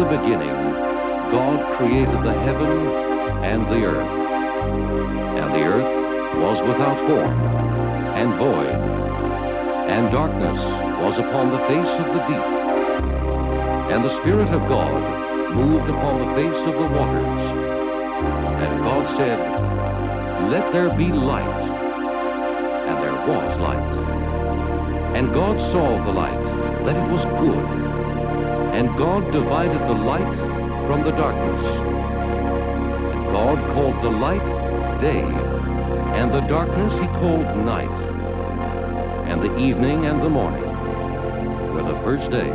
the beginning, God created the heaven and the earth. And the earth was without form and void, and darkness was upon the face of the deep. And the Spirit of God moved upon the face of the waters. And God said, "Let there be light." And there was light. And God saw the light, that it was good. And God divided the light from the darkness. And God called the light day, and the darkness he called night. And the evening and the morning were the first day.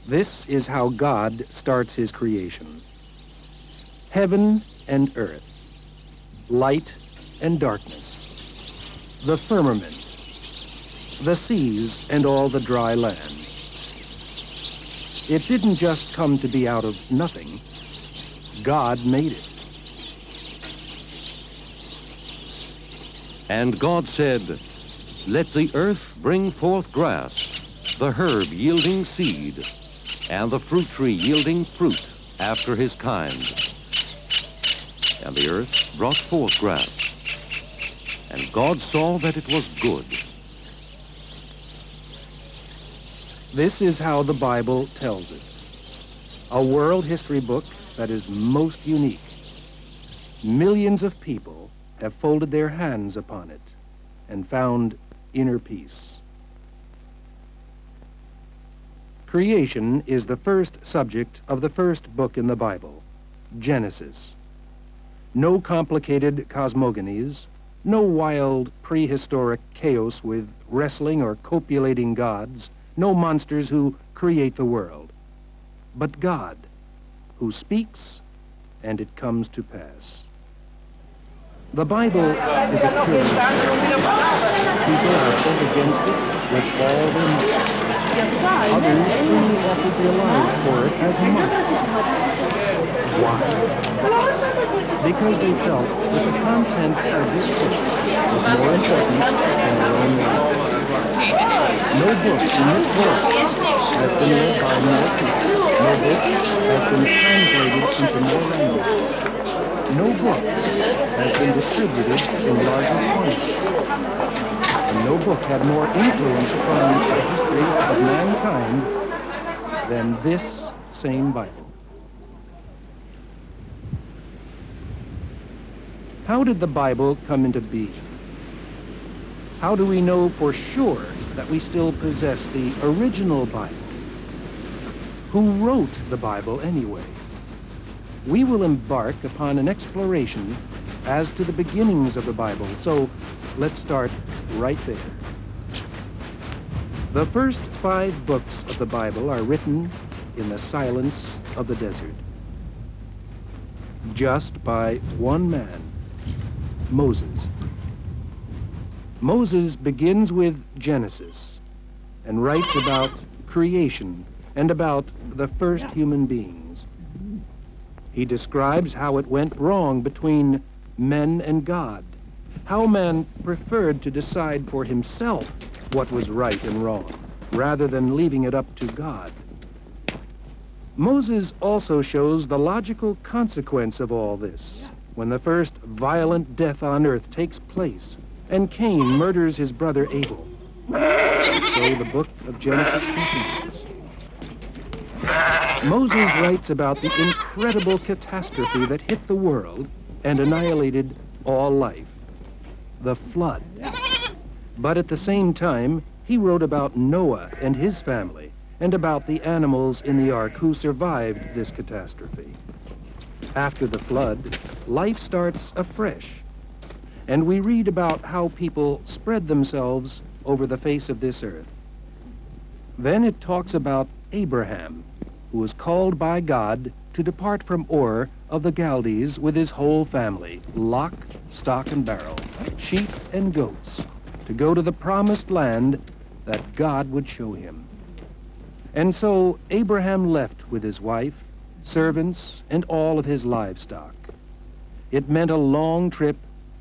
This is how God starts his creation. Heaven and earth, light and darkness, the firmament, the seas and all the dry land. It didn't just come to be out of nothing. God made it. And God said, "Let the earth bring forth grass, the herb yielding seed, and the fruit tree yielding fruit after his kind." And the earth brought forth grass, and God saw that it was good. This is how the Bible tells it. A world history book that is most unique. Millions of people have folded their hands upon it and found inner peace. Creation is the first subject of the first book in the Bible, Genesis. No complicated cosmogonies, no wild prehistoric chaos with wrestling or copulating gods, no monsters who create the world, but God, who speaks, and it comes to pass. The Bible is a killer. People are set against it with all their might. Others only offered their lives for it as money. Why? Because they felt that the content of this book was more important than their own lives. No book in this world has been read by more people. No book has been translated into more languages. No book has been distributed in larger quantities. And no book had more influence upon the history of mankind than this same Bible. How did the Bible come into being? How do we know for sure that we still possess the original Bible? Who wrote the Bible anyway? We will embark upon an exploration as to the beginnings of the Bible, so let's start right there. The first 5 books of the Bible are written in the silence of the desert, just by one man, Moses. Moses begins with Genesis and writes about creation and about the first human beings. He describes how it went wrong between men and God, how man preferred to decide for himself what was right and wrong, rather than leaving it up to God. Moses also shows the logical consequence of all this, when the first violent death on earth takes place, and Cain murders his brother Abel. So the book of Genesis continues. Moses writes about the incredible catastrophe that hit the world and annihilated all life, the flood. But at the same time, he wrote about Noah and his family and about the animals in the ark who survived this catastrophe. After the flood, life starts afresh, and we read about how people spread themselves over the face of this earth. Then it talks about Abraham, who was called by God to depart from Ur of the Chaldees with his whole family, lock, stock, and barrel, sheep and goats, to go to the promised land that God would show him. And so Abraham left with his wife, servants, and all of his livestock. It meant a long trip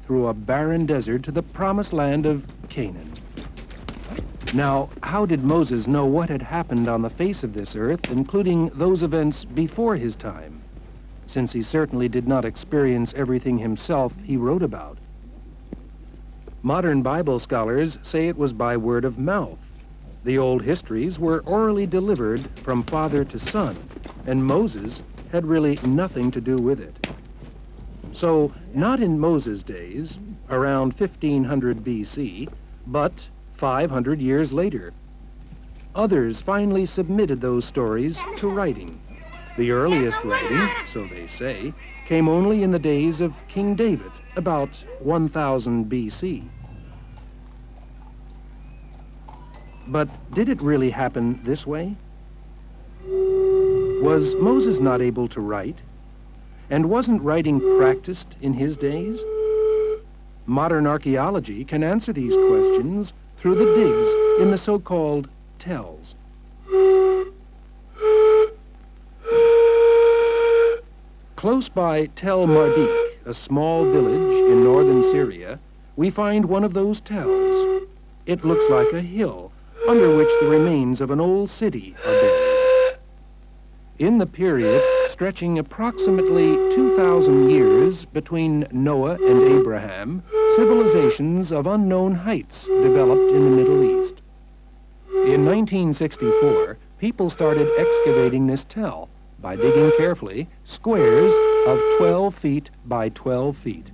through a barren desert to the promised land of Canaan. Now, how did Moses know what had happened on the face of this earth, including those events before his time, since he certainly did not experience everything himself he wrote about? Modern Bible scholars say it was by word of mouth. The old histories were orally delivered from father to son, and Moses had really nothing to do with it. So, not in Moses' days, around 1500 BC, but 500 years later. Others finally submitted those stories to writing. The earliest writing, so they say, came only in the days of King David, about 1000 BC. But did it really happen this way? Was Moses not able to write? And wasn't writing practiced in his days? Modern archaeology can answer these questions through the digs in the so-called tells. Close by Tel Mardik, a small village in northern Syria, we find one of those tells. It looks like a hill under which the remains of an old city are buried. In the period stretching approximately 2,000 years between Noah and Abraham, civilizations of unknown heights developed in the Middle East. In 1964, people started excavating this tell by digging carefully squares of 12 feet by 12 feet.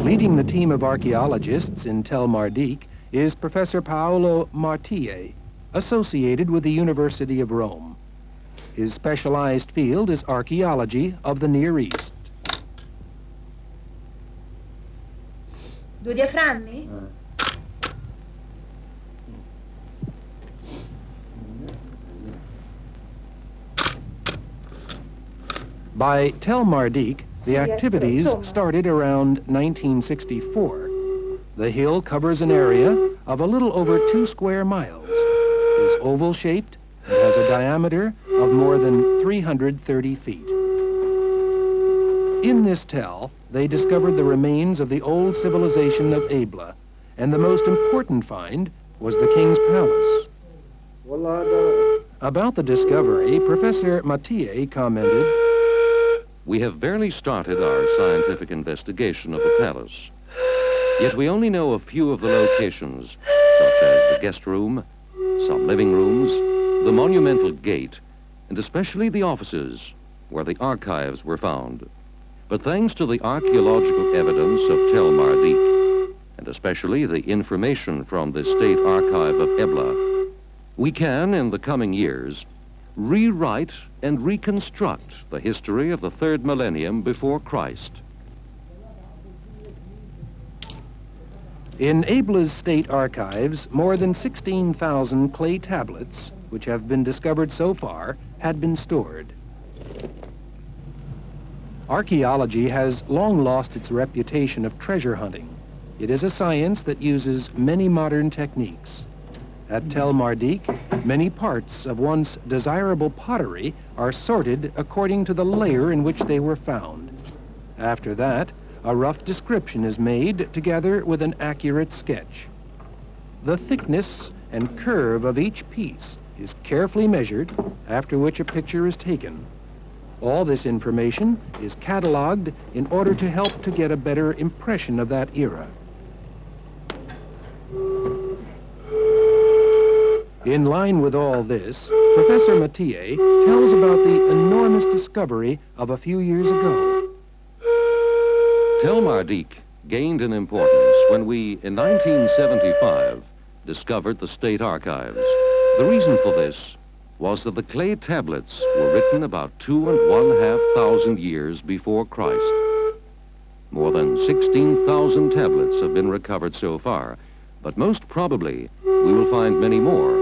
Leading the team of archaeologists in Tel Mardik is Professor Paolo Martille, associated with the University of Rome. His specialized field is archaeology of the Near East. Due diaframmi? By Tel Mardik, the activities started around 1964. The hill covers an area of a little over 2 square miles, is oval-shaped, and has a diameter of more than 330 feet. In this tell, they discovered the remains of the old civilization of Ebla, and the most important find was the king's palace. About the discovery, Professor Mathieu commented, "We have barely started our scientific investigation of the palace. Yet we only know a few of the locations, such as the guest room, some living rooms, the monumental gate, and especially the offices where the archives were found. But thanks to the archaeological evidence of Tel Mardik, and especially the information from the State Archive of Ebla, we can, in the coming years, rewrite and reconstruct the history of the 3rd millennium before Christ." In Ebla's state archives, more than 16,000 clay tablets, which have been discovered so far, had been stored. Archaeology has long lost its reputation of treasure hunting. It is a science that uses many modern techniques. At Tel Mardik, many parts of once desirable pottery are sorted according to the layer in which they were found. After that, a rough description is made together with an accurate sketch. The thickness and curve of each piece is carefully measured, after which a picture is taken. All this information is cataloged in order to help to get a better impression of that era. In line with all this, Professor Mathieu tells about the enormous discovery of a few years ago. Tel Mardik gained in importance when we, in 1975, discovered the state archives. The reason for this was that the clay tablets were written about 2,500 years before Christ. More than 16,000 tablets have been recovered so far, but most probably we will find many more.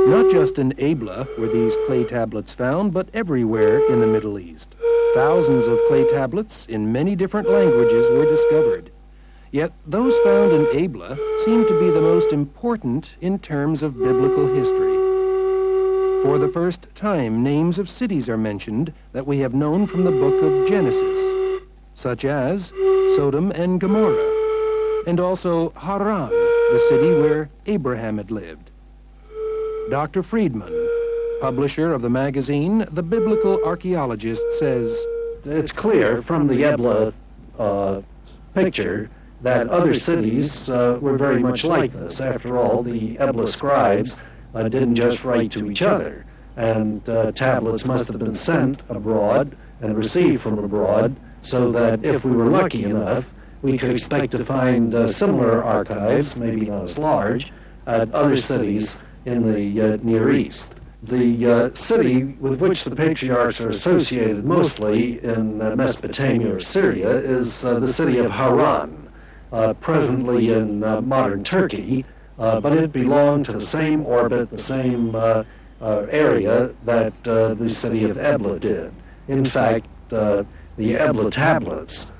Not just in Ebla were these clay tablets found, but everywhere in the Middle East. Thousands of clay tablets in many different languages were discovered. Yet those found in Abla seem to be the most important in terms of biblical history. For the first time, names of cities are mentioned that we have known from the book of Genesis, such as Sodom and Gomorrah, and also Haran, the city where Abraham had lived. Dr. Friedman, publisher of the magazine The Biblical Archaeologist, says, it's clear from the Ebla picture that other cities were very much like this. After all, the Ebla scribes didn't just write to each other, and tablets must have been sent abroad and received from abroad, so that if we were lucky enough, we could expect to find similar archives, maybe not as large, at other cities in the Near East. The city with which the patriarchs are associated mostly in Mesopotamia or Syria is the city of Haran, presently in modern Turkey, but it belonged to the same orbit, the same area that the city of Ebla did. In fact, the Ebla tablets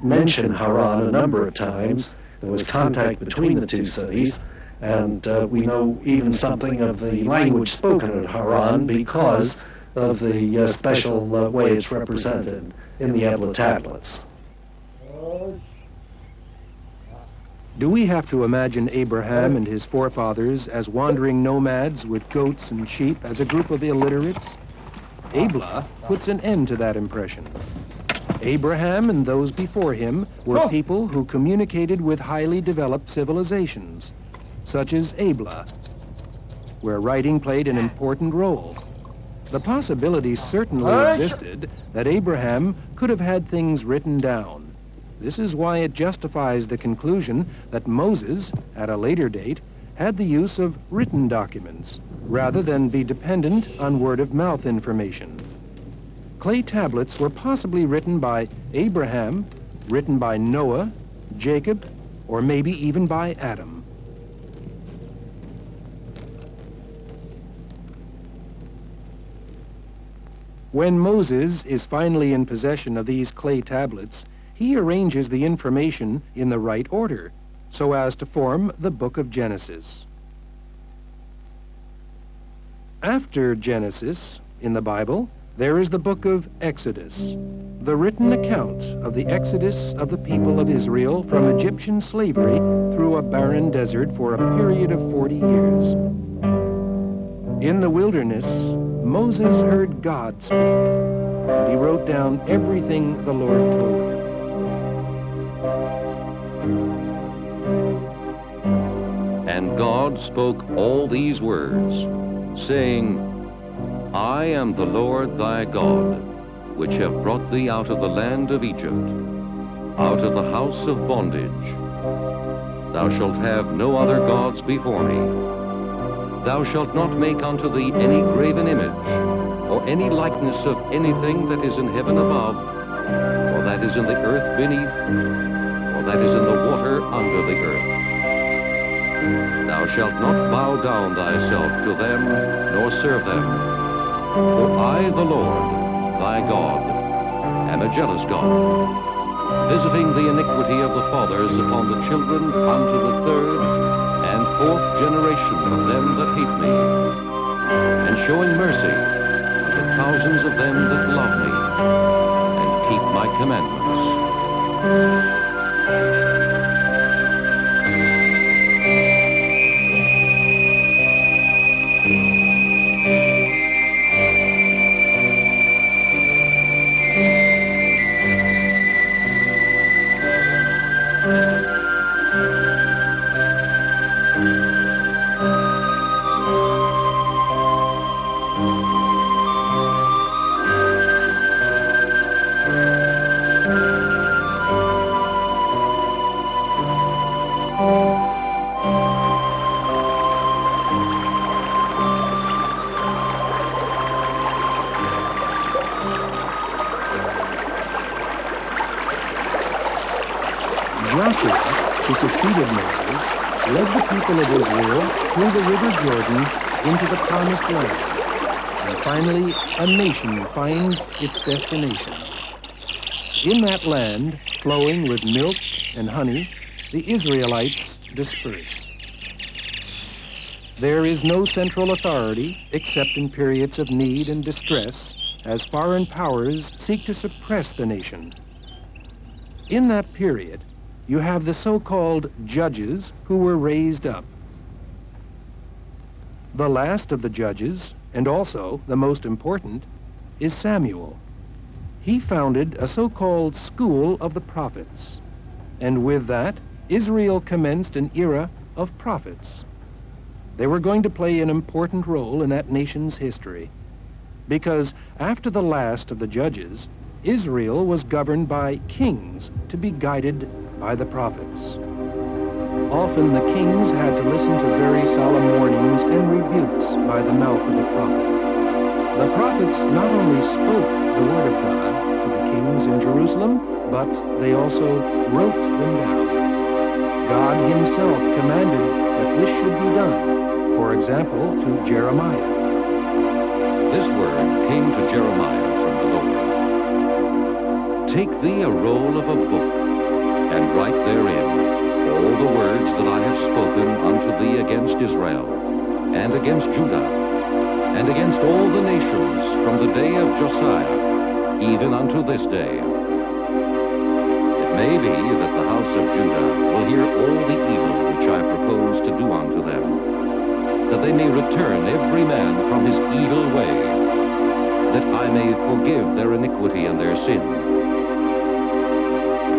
mention Haran a number of times. There was contact between the two cities, and we know even something of the language spoken at Haran because of the special way it's represented in the Ebla tablets. Do we have to imagine Abraham and his forefathers as wandering nomads with goats and sheep as a group of illiterates? Abla puts an end to that impression. Abraham and those before him were people who communicated with highly developed civilizations, such as Abla, where writing played an important role. The possibility certainly existed that Abraham could have had things written down. This is why it justifies the conclusion that Moses, at a later date, had the use of written documents, rather than be dependent on word-of-mouth information. Clay tablets were possibly written by Abraham, written by Noah, Jacob, or maybe even by Adam. When Moses is finally in possession of these clay tablets, he arranges the information in the right order, so as to form the book of Genesis. After Genesis, in the Bible, there is the book of Exodus, the written account of the exodus of the people of Israel from Egyptian slavery through a barren desert for a period of 40 years. In the wilderness, Moses heard God speak, and he wrote down everything the Lord told him. And God spoke all these words, saying, I am the Lord thy God, which have brought thee out of the land of Egypt, out of the house of bondage. Thou shalt have no other gods before me. Thou shalt not make unto thee any graven image, or any likeness of anything that is in heaven above, or that is in the earth beneath, or that is in the water under the earth. Thou shalt not bow down thyself to them, nor serve them. For I, the Lord, thy God, am a jealous God, visiting the iniquity of the fathers upon the children unto the third and fourth generation of them that hate me, and showing mercy unto thousands of them that love me, and keep my commandments. Joshua, who succeeded Moses, led the people of Israel through the river Jordan into the promised land, and finally a nation finds its destination. In that land, flowing with milk and honey, the Israelites disperse. There is no central authority except in periods of need and distress, as foreign powers seek to suppress the nation. In that period, you have the so-called judges who were raised up. The last of the judges, and also the most important, is Samuel. He founded a so-called school of the prophets, and with that, Israel commenced an era of prophets. They were going to play an important role in that nation's history, because after the last of the judges, Israel was governed by kings to be guided by the prophets. Often the kings had to listen to very solemn warnings and rebukes by the mouth of a prophet. The prophets not only spoke the word of God to the kings in Jerusalem, but they also wrote them down. God himself commanded that this should be done, for example, to Jeremiah. This word came to Jeremiah from the Lord. Take thee a roll of a book, and write therein all the words that I have spoken unto thee against Israel, and against Judah, and against all the nations from the day of Josiah, even unto this day. It may be that the house of Judah will hear all the evil which I propose to do unto them, that they may return every man from his evil way, that I may forgive their iniquity and their sin.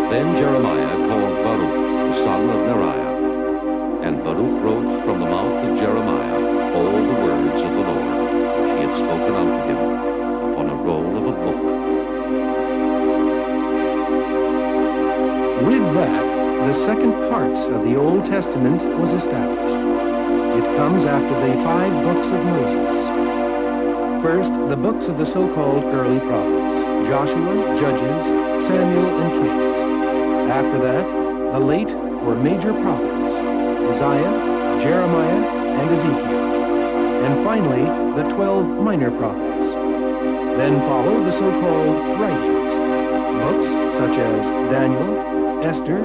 Then Jeremiah called Baruch, the son of Neriah, and Baruch wrote from the mouth of Jeremiah all the words of the Lord, which he had spoken unto him, upon a roll of a book. With that, the second part of the Old Testament was established. It comes after the 5 books of Moses. First, the books of the so-called early prophets, Joshua, Judges, Samuel, and Kings. After that, the late or major prophets, Isaiah, Jeremiah, and Ezekiel. And finally, the 12 minor prophets. Then follow the so-called writings. Books such as Daniel, Esther,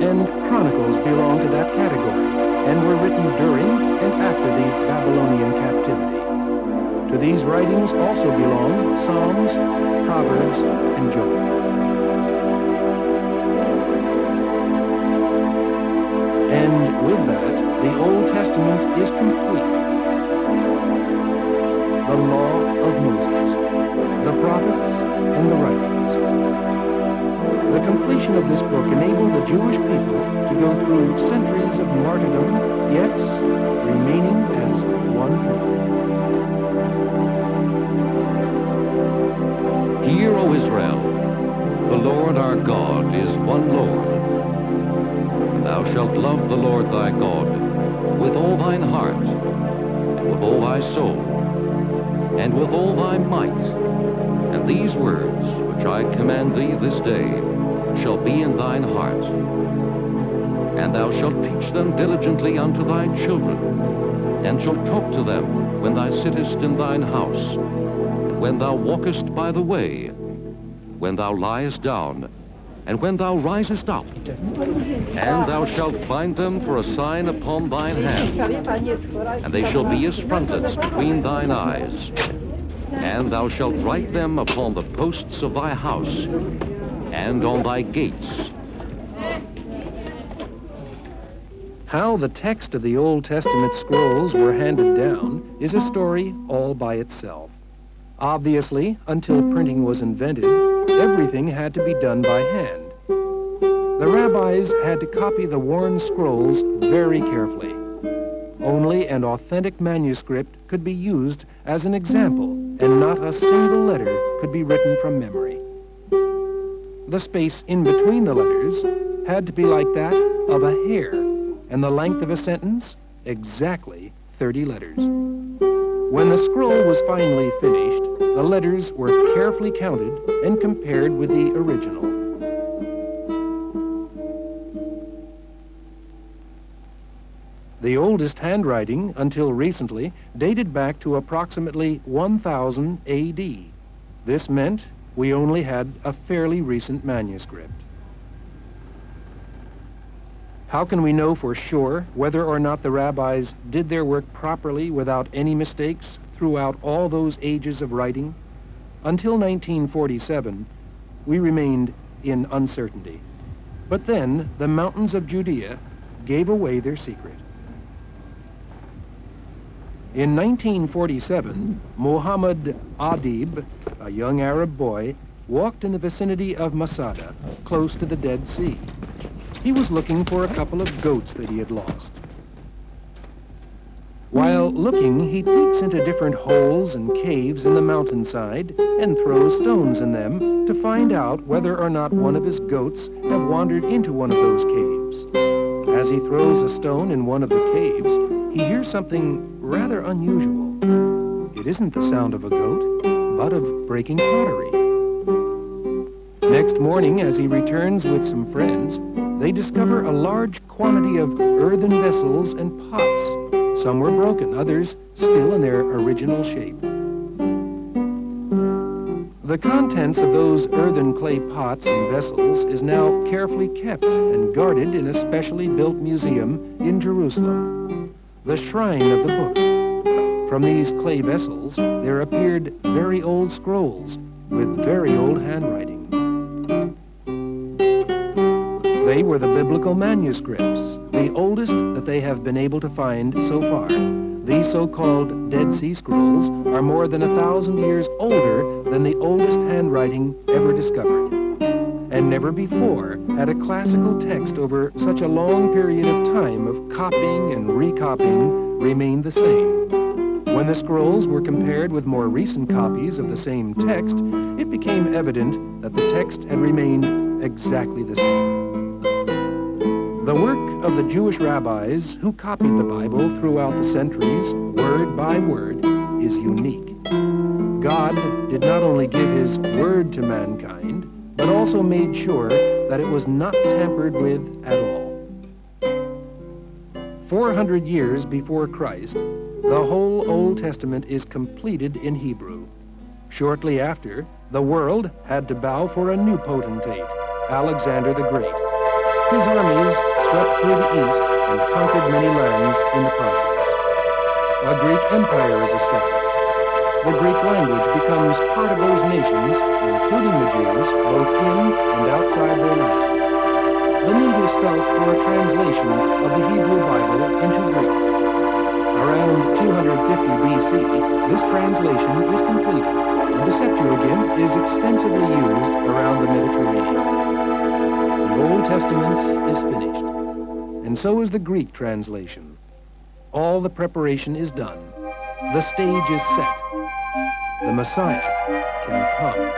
and Chronicles belong to that category, and were written during and after the Babylonian captivity. To these writings also belong Psalms, Proverbs, and Job. And with that, the Old Testament is complete. The law of Moses, the prophets, and the writings. The completion of this book enabled the Jewish people to go through centuries of martyrdom, yet remaining as one people. Hear, O Israel, the Lord our God is one Lord. And thou shalt love the Lord thy God with all thine heart, and with all thy soul, and with all thy might. And these words which I command thee this day shall be in thine heart. And thou shalt teach them diligently unto thy children, and shalt talk to them when thou sittest in thine house, and when thou walkest by the way, when thou liest down, and when thou risest up. And thou shalt bind them for a sign upon thine hand, and they shall be as frontlets between thine eyes. And thou shalt write them upon the posts of thy house, and on thy gates. How the text of the Old Testament scrolls were handed down is a story all by itself. Obviously, until printing was invented, everything had to be done by hand. The rabbis had to copy the worn scrolls very carefully. Only an authentic manuscript could be used as an example, and not a single letter could be written from memory. The space in between the letters had to be like that of a hair, and the length of a sentence, exactly 30 letters. When the scroll was finally finished, the letters were carefully counted and compared with the original. The oldest handwriting, until recently, dated back to approximately 1000 AD. This meant we only had a fairly recent manuscript. How can we know for sure whether or not the rabbis did their work properly without any mistakes throughout all those ages of writing? Until 1947, we remained in uncertainty. But then the mountains of Judea gave away their secret. In 1947, Muhammad Adib, a young Arab boy, walked in the vicinity of Masada, close to the Dead Sea. He was looking for a couple of goats that he had lost. While looking, he peeks into different holes and caves in the mountainside and throws stones in them to find out whether or not one of his goats have wandered into one of those caves. As he throws a stone in one of the caves, he hears something rather unusual. It isn't the sound of a goat, but of breaking pottery. Next morning, as he returns with some friends, they discover a large quantity of earthen vessels and pots. Some were broken, others still in their original shape. The contents of those earthen clay pots and vessels is now carefully kept and guarded in a specially built museum in Jerusalem, the Shrine of the Book. From these clay vessels, there appeared very old scrolls with very old handwriting. They were the biblical manuscripts, the oldest that they have been able to find so far. These so-called Dead Sea Scrolls are more than 1,000 years older than the oldest handwriting ever discovered. And never before had a classical text over such a long period of time of copying and recopying remained the same. When the scrolls were compared with more recent copies of the same text, it became evident that the text had remained exactly the same. The work of the Jewish rabbis who copied the Bible throughout the centuries, word by word, is unique. God did not only give his word to mankind, but also made sure that it was not tampered with at all. 400 years before Christ, the whole Old Testament is completed in Hebrew. Shortly after, the world had to bow for a new potentate, Alexander the Great. His armies swept through the east and conquered many lands in the process. A Greek empire is established. The Greek language becomes part of those nations, including the Jews, both in and outside their land. The need was felt for a translation of the Hebrew Bible into Greek. Around 250 BC, this translation is completed, and the Septuagint is extensively used around the Mediterranean. The Old Testament is finished, and so is the Greek translation. All the preparation is done. The stage is set. The Messiah can come.